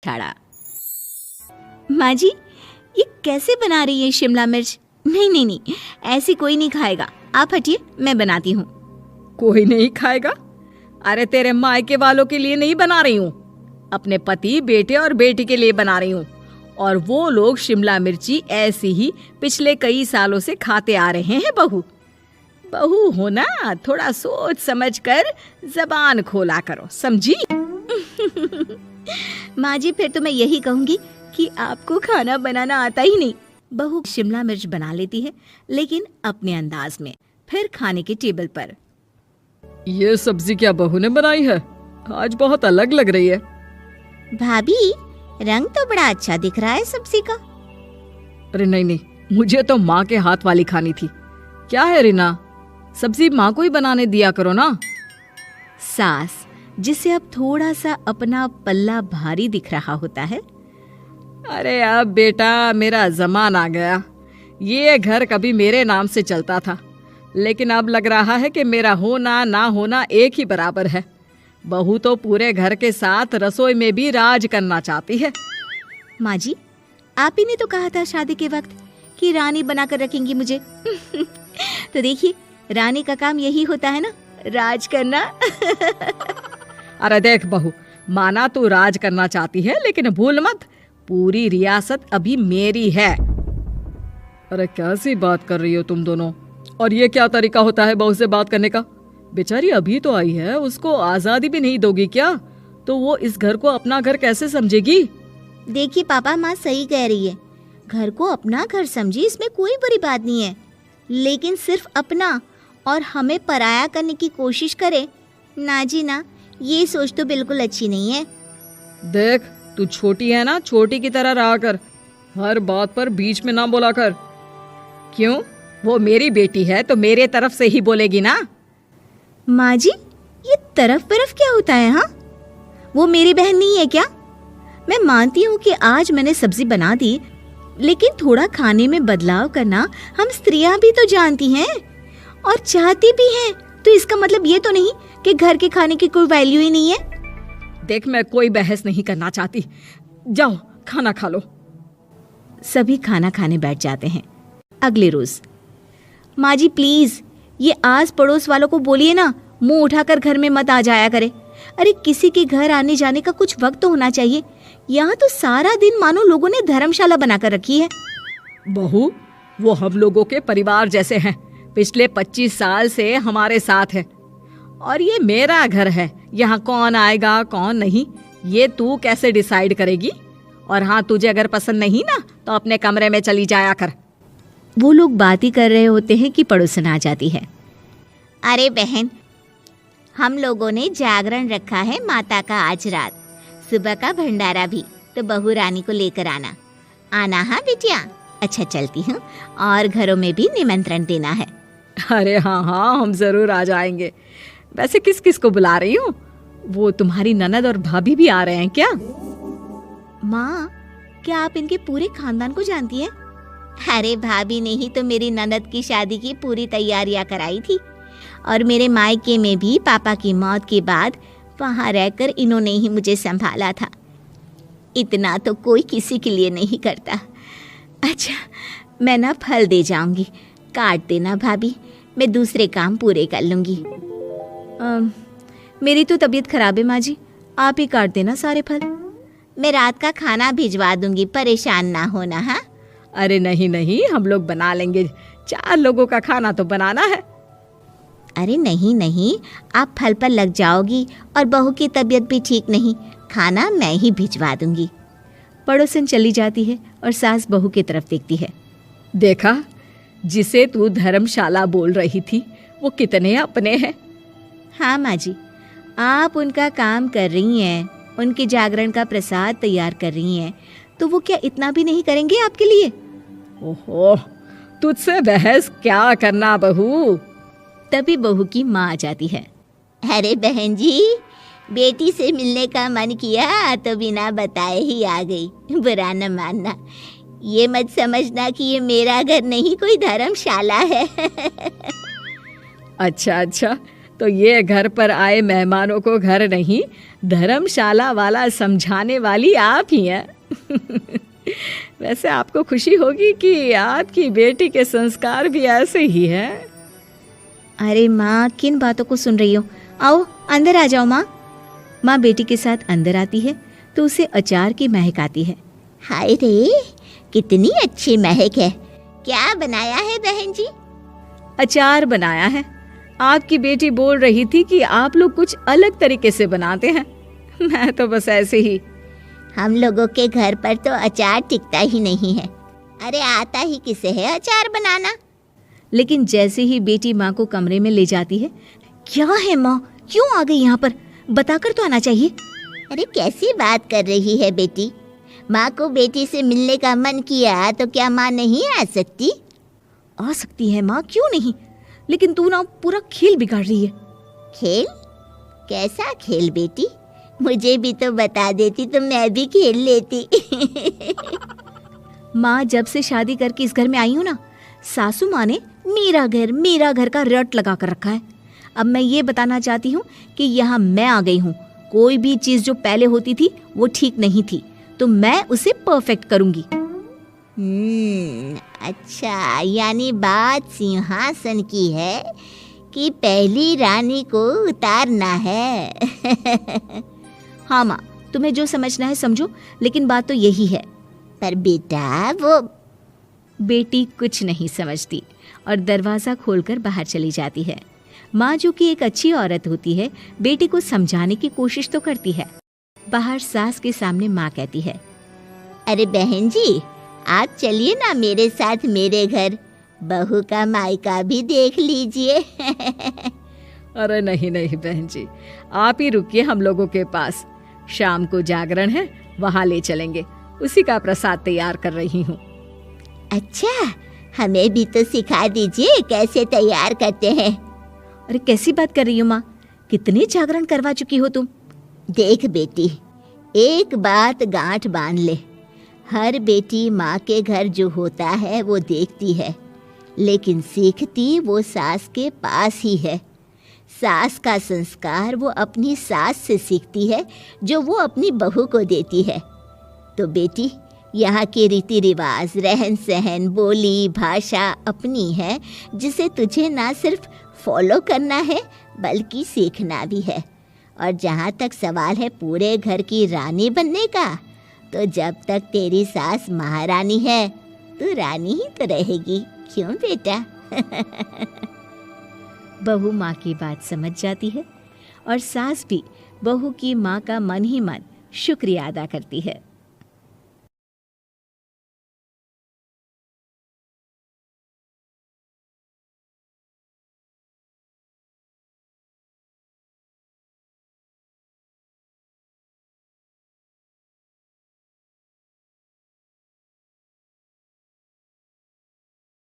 छाड़ा। माँ जी, ये कैसे बना रही है शिमला मिर्च? नहीं नहीं नहीं, ऐसी कोई नहीं खाएगा, आप हटिए, मैं बनाती हूँ। कोई नहीं खाएगा? अरे तेरे मायके वालों के लिए नहीं बना रही हूँ, अपने पति, बेटे और बेटी के लिए बना रही हूँ। और वो लोग शिमला मिर्ची ऐसी ही पिछले कई सालों से खाते आ रहे हैं। बहू बहू हो ना, थोड़ा सोच समझ कर जबान खोला करो, समझी? माँ जी, फिर तो मैं यही कहूँगी कि आपको खाना बनाना आता ही नहीं। बहू शिमला मिर्च बना लेती है, लेकिन अपने अंदाज में। फिर खाने के टेबल पर, ये सब्जी क्या बहू ने बनाई है? आज बहुत अलग लग रही है। भाभी, रंग तो बड़ा अच्छा दिख रहा है सब्जी का। अरे नहीं नहीं, मुझे तो माँ के हाथ वाली खानी थी। क्या है रीना, सब्जी माँ को ही बनाने दिया करो ना। सास, जिसे अब थोड़ा सा अपना पल्ला भारी दिख रहा होता है। अरे अब बेटा मेरा जमाना आ गया। ये घर कभी मेरे नाम से चलता था, लेकिन अब लग रहा है कि मेरा होना ना होना एक ही बराबर है। बहू तो पूरे घर के साथ रसोई में भी राज करना चाहती है। माँ जी, आप ही ने तो कहा था शादी के वक्त कि रानी बनाकर रखेंगी मुझे। तो देखिए, रानी का काम यही होता है ना, राज करना। अरे देख बहू, माना तू राज करना चाहती है, लेकिन भूल मत, पूरी रियासत अभी मेरी है। अरे कैसी बात कर रही हो तुम दोनों? और ये क्या तरीका होता है बहू से बात करने का? बेचारी अभी तो आई है, उसको आजादी भी नहीं दोगी क्या? तो वो इस घर को अपना घर कैसे समझेगी? देखिए पापा, माँ सही कह रही है। घर को अपना घर समझी, इसमें कोई बुरी बात नहीं है, लेकिन सिर्फ अपना और हमें पराया करने की कोशिश करे ना जी ना, ये सोच तो बिल्कुल अच्छी नहीं है। देख, तू छोटी है ना, छोटी की तरह रहा कर, हर बात पर बीच में ना बोला कर। क्यों? वो मेरी बेटी है तो मेरे तरफ से ही बोलेगी ना। माँ जी, ये तरफ तरफ क्या होता है? हाँ, वो मेरी बहन नहीं है क्या? मैं मानती हूँ कि आज मैंने सब्जी बना दी, लेकिन थोड़ा खाने में बदलाव करना हम स्त्रियां भी तो जानती हैं और चाहती भी हैं। तो इसका मतलब ये तो नहीं कि घर के खाने की कोई वैल्यू ही नहीं है। देख, मैं कोई बहस नहीं करना चाहती, जाओ खाना खा लो। सभी खाना खाने बैठ जाते हैं। अगले रोज, माँ जी प्लीज, ये आस पड़ोस वालों को बोलिए ना, मुंह उठाकर घर में मत आ जाया करे। अरे किसी के घर आने जाने का कुछ वक्त तो होना चाहिए। यहाँ तो सारा दिन मानो लोगों ने धर्मशाला बनाकर रखी है। बहू, वो हम लोगों के परिवार जैसे हैं, पिछले 25 साल से हमारे साथ है, और ये मेरा घर है। यहाँ कौन आएगा कौन नहीं, ये तू कैसे डिसाइड करेगी? और हाँ, तुझे अगर पसंद नहीं ना, तो अपने कमरे में चली जाया कर। वो लोग बात ही कर रहे होते हैं कि पड़ोसन आ जाती है। अरे बहन, हम लोगों ने जागरण रखा है माता का आज रात, सुबह का भंडारा भी, तो बहू रानी को लेकर आना। आना हाँ बिटिया? अच्छा चलती हूँ, और घरों में भी निमंत्रण देना है। अरे हाँ हाँ, हम जरूर आ जाएंगे। वैसे किस किस को बुला रही हूँ? वो तुम्हारी ननद और भाभी भी आ रहे हैं क्या? माँ, क्या आप इनके पूरे खानदान को जानती हैं? अरे भाभी ने ही तो मेरी ननद की शादी की पूरी तैयारियां कराई थी, और मेरे मायके में भी पापा की मौत के बाद वहाँ रहकर इन्होंने ही मुझे संभाला था। इतना तो कोई किसी के लिए नहीं करता। अच्छा, मैं ना फल दे जाऊंगी, काट देना भाभी, मैं दूसरे काम पूरे कर लूंगी। मेरी तो तबीयत खराब है माँ जी, आप ही काट देना सारे फल। मैं रात का खाना भिजवा दूंगी, परेशान ना होना। हाँ? अरे नहीं नहीं, हम लोग बना लेंगे, 4 लोगों का खाना तो बनाना है। अरे नहीं नहीं, आप फल पर लग जाओगी, और बहू की तबीयत भी ठीक नहीं, खाना मैं ही भिजवा दूंगी। पड़ोसन चली जाती है और सास बहू की तरफ देखती है। देखा, जिसे तू धर्मशाला बोल रही थी, वो कितने अपने हैं। हाँ माँ जी, आप उनका काम कर रही हैं, उनके जागरण का प्रसाद तैयार कर रही हैं, तो वो क्या इतना भी नहीं करेंगे आपके लिए? ओहो, तुझसे बहस क्या करना बहू। तभी बहू की माँ आ जाती है। अरे बहन जी, बेटी से मिलने का मन किया तो बिना बताए ही आ गई, बुरा न मानना। ये मत समझना कि ये मेरा घर नहीं, कोई धर्मशाला है। अच्छा अच्छा, तो ये घर पर आए मेहमानों को घर नहीं धर्मशाला वाला समझाने वाली आप ही हैं। वैसे आपको खुशी होगी कि आपकी बेटी के संस्कार भी ऐसे ही हैं। अरे माँ, किन बातों को सुन रही हो? आओ अंदर आ जाओ माँ। माँ बेटी के साथ अंदर आती है तो उसे अचार की महक आती है। हाय रे, कितनी अच्छी महक है। क्या बनाया है बहन जी? अचार बनाया है। आपकी बेटी बोल रही थी कि आप लोग कुछ अलग तरीके से बनाते हैं। मैं तो बस ऐसे ही। हम लोगों के घर पर तो अचार टिकता ही नहीं है। अरे आता ही किसे है अचार बनाना? लेकिन जैसे ही बेटी माँ को कमरे में ले जाती है, क्या है माँ, क्यों आ गई यहाँ पर? बताकर तो आना चाहिए। अरे कैसी बात कर रही है बेटी? माँ को बेटी से मिलने का मन किया तो क्या माँ नहीं आ सकती? आ सकती है माँ, क्यों नहीं, लेकिन तू ना पूरा खेल बिगाड़ रही है। खेल? कैसा खेल बेटी? मुझे भी तो बता देती तो मैं भी खेल लेती। माँ, जब से शादी करके इस घर में आई हूँ ना, सासू माँ ने मेरा घर का रट लगा कर रखा है। अब मैं ये बताना चाहती हूँ कि यहाँ मैं आ गई हूँ। कोई भी चीज़ जो पहले होती थी वो ठीक नहीं थी, तो मैं उसे परफेक्ट करूँगी। अच्छा, यानी बात सिंहासन की है कि पहली रानी को उतारना है। हाँ माँ, तुम्हें जो समझना है समझो, लेकिन बात तो यही है। पर बेटा वो बेटी कुछ नहीं समझती और दरवाज़ा खोलकर बाहर चली जाती है। माँ, जो कि एक अच्छी औरत होती है, बेटी को समझाने की कोशिश तो करती है। बाहर सास के सामने माँ कहती है, अरे बहन जी, आप चलिए ना मेरे साथ मेरे घर, बहू का मायका भी देख लीजिए। अरे नहीं नहीं बहन जी, आप ही रुकिए हम लोगों के पास। शाम को जागरण है, वहाँ ले चलेंगे। उसी का प्रसाद तैयार कर रही हूँ। अच्छा, हमें भी तो सिखा दीजिए कैसे तैयार करते हैं। अरे कैसी बात कर रही हो माँ, कितने जागरण करवा चुकी हो तुम? देख बेटी, एक बात गांठ बांध ले। हर बेटी माँ के घर जो होता है वो देखती है, लेकिन सीखती वो सास के पास ही है। सास का संस्कार वो अपनी सास से सीखती है, जो वो अपनी बहू को देती है। तो बेटी, यहाँ के रीति रिवाज, रहन सहन, बोली भाषा अपनी है, जिसे तुझे ना सिर्फ फॉलो करना है बल्कि सीखना भी है। और जहाँ तक सवाल है पूरे घर की रानी बनने का, तो जब तक तेरी सास महारानी है, तू रानी ही तो रहेगी। क्यों बेटा? बहू माँ की बात समझ जाती है और सास भी बहू की माँ का मन ही मन शुक्रिया अदा करती है।